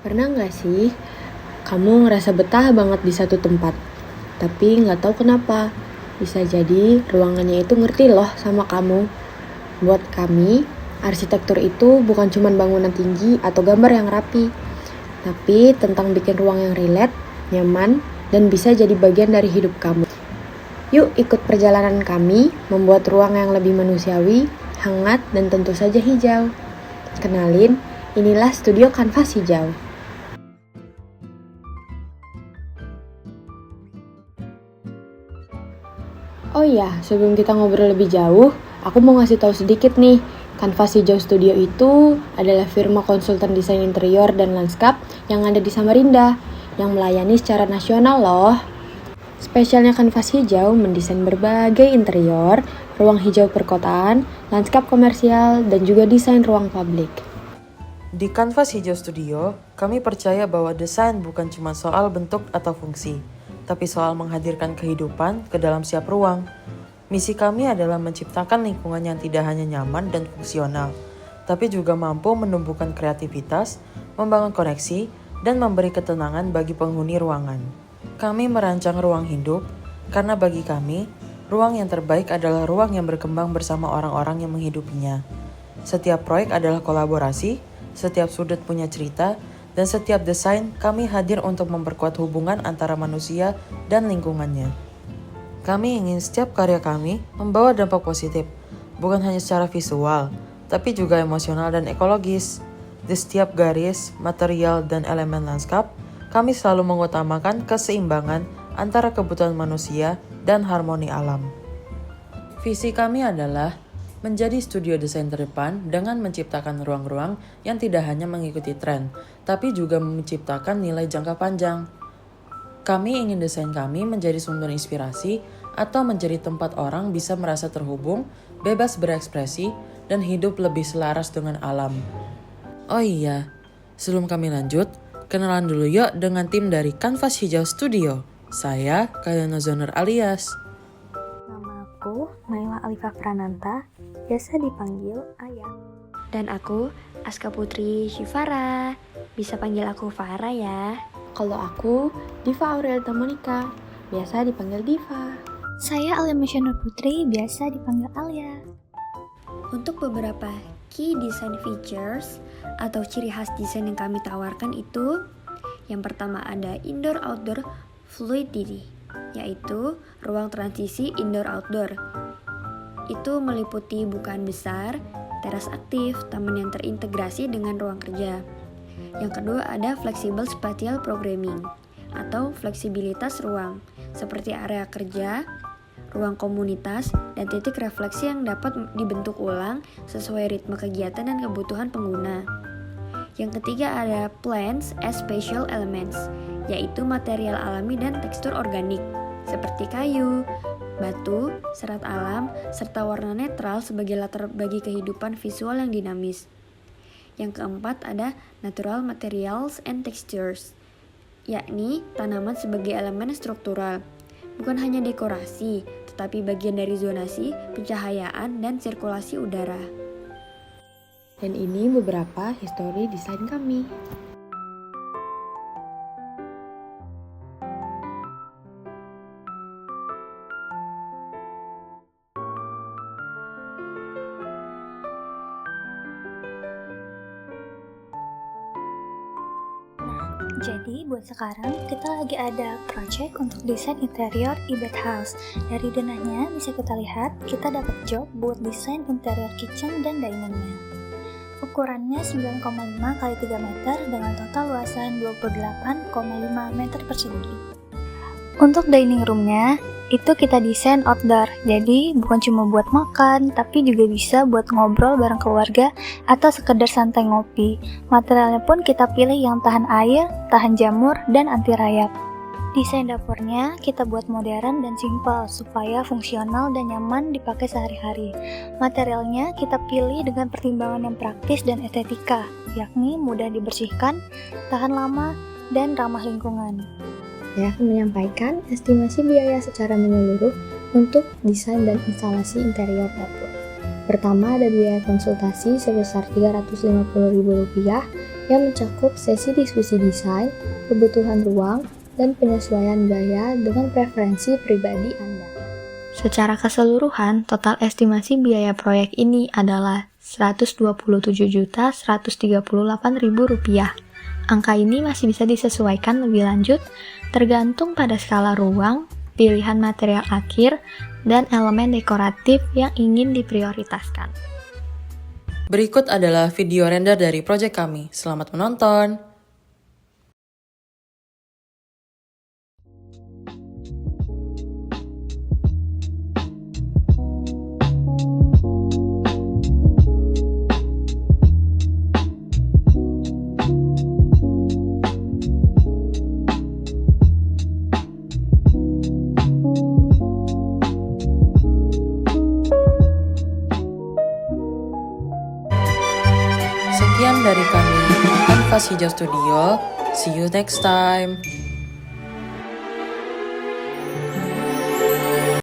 Pernah nggak sih kamu ngerasa betah banget di satu tempat, tapi nggak tahu kenapa? Bisa jadi ruangannya itu ngerti loh sama kamu. Buat kami, arsitektur itu bukan cuma bangunan tinggi atau gambar yang rapi, tapi tentang bikin ruang yang relate, nyaman, dan bisa jadi bagian dari hidup kamu. Yuk ikut perjalanan kami membuat ruang yang lebih manusiawi, hangat, dan tentu saja hijau. Kenalin, inilah studio kanvas hijau. Oh iya, sebelum kita ngobrol lebih jauh, aku mau ngasih tahu sedikit nih. Kanvas Hijau Studio itu adalah firma konsultan desain interior dan lanskap yang ada di Samarinda, yang melayani secara nasional loh. Spesialnya Kanvas Hijau mendesain berbagai interior, ruang hijau perkotaan, lanskap komersial, dan juga desain ruang publik. Di Kanvas Hijau Studio, kami percaya bahwa desain bukan cuma soal bentuk atau fungsi, tapi soal menghadirkan kehidupan ke dalam setiap ruang. Misi kami adalah menciptakan lingkungan yang tidak hanya nyaman dan fungsional, tapi juga mampu menumbuhkan kreativitas, membangun koneksi, dan memberi ketenangan bagi penghuni ruangan. Kami merancang ruang hidup karena bagi kami, ruang yang terbaik adalah ruang yang berkembang bersama orang-orang yang menghidupinya. Setiap proyek adalah kolaborasi, setiap sudut punya cerita, dan setiap desain kami hadir untuk memperkuat hubungan antara manusia dan lingkungannya. Kami ingin setiap karya kami membawa dampak positif, bukan hanya secara visual, tapi juga emosional dan ekologis. Di setiap garis, material, dan elemen lanskap, kami selalu mengutamakan keseimbangan antara kebutuhan manusia dan harmoni alam. Visi kami adalah menjadi studio desain terdepan dengan menciptakan ruang-ruang yang tidak hanya mengikuti tren, tapi juga menciptakan nilai jangka panjang. Kami ingin desain kami menjadi sumber inspirasi atau menjadi tempat orang bisa merasa terhubung, bebas berekspresi, dan hidup lebih selaras dengan alam. Oh iya, sebelum kami lanjut, kenalan dulu yuk dengan tim dari Kanvas Hijau Studio. Saya Kayana Zoner alias. Nama aku Naila Alifa Prananta, biasa dipanggil Ayah. Dan aku Aska Putri Shivara, bisa panggil aku Farah ya. Kalau aku, Diva Aurelita Monica, biasa dipanggil Diva. Saya Alia Masyana Putri, biasa dipanggil Alia. Untuk beberapa key design features atau ciri khas desain yang kami tawarkan itu, yang pertama ada indoor-outdoor fluidity, yaitu ruang transisi indoor-outdoor. Itu meliputi bukaan besar, teras aktif, taman yang terintegrasi dengan ruang kerja. Yang kedua ada flexible spatial programming atau fleksibilitas ruang seperti area kerja, ruang komunitas, dan titik refleksi yang dapat dibentuk ulang sesuai ritme kegiatan dan kebutuhan pengguna. Yang ketiga ada plants as spatial elements, yaitu material alami dan tekstur organik seperti kayu, batu, serat alam, serta warna netral sebagai latar bagi kehidupan visual yang dinamis. Yang keempat ada natural materials and textures, yakni tanaman sebagai elemen struktural, bukan hanya dekorasi, tetapi bagian dari zonasi, pencahayaan, dan sirkulasi udara. Dan ini beberapa histori desain kami. Jadi buat sekarang kita lagi ada project untuk desain interior Ibet House. Dari denahnya bisa kita lihat kita dapat job buat desain interior kitchen dan diningnya. Ukurannya 9,5 x 3 meter dengan total luasan 28,5 meter persegi. Untuk dining roomnya itu kita desain outdoor, jadi bukan cuma buat makan, tapi juga bisa buat ngobrol bareng keluarga atau sekedar santai ngopi. Materialnya pun kita pilih yang tahan air, tahan jamur, dan anti rayap. Desain dapurnya kita buat modern dan simpel supaya fungsional dan nyaman dipakai sehari-hari. Materialnya kita pilih dengan pertimbangan yang praktis dan estetika, yakni mudah dibersihkan, tahan lama, dan ramah lingkungan. Saya akan menyampaikan estimasi biaya secara menyeluruh untuk desain dan instalasi interior dapur. Pertama ada biaya konsultasi sebesar Rp350.000 yang mencakup sesi diskusi desain, kebutuhan ruang, dan penyesuaian gaya dengan preferensi pribadi Anda. Secara keseluruhan, total estimasi biaya proyek ini adalah Rp127.138.000. Angka ini masih bisa disesuaikan lebih lanjut tergantung pada skala ruang, pilihan material akhir, dan elemen dekoratif yang ingin diprioritaskan. Berikut adalah video render dari proyek kami. Selamat menonton! Sekian dari kami, Kanvas Hijau Studio. See you next time.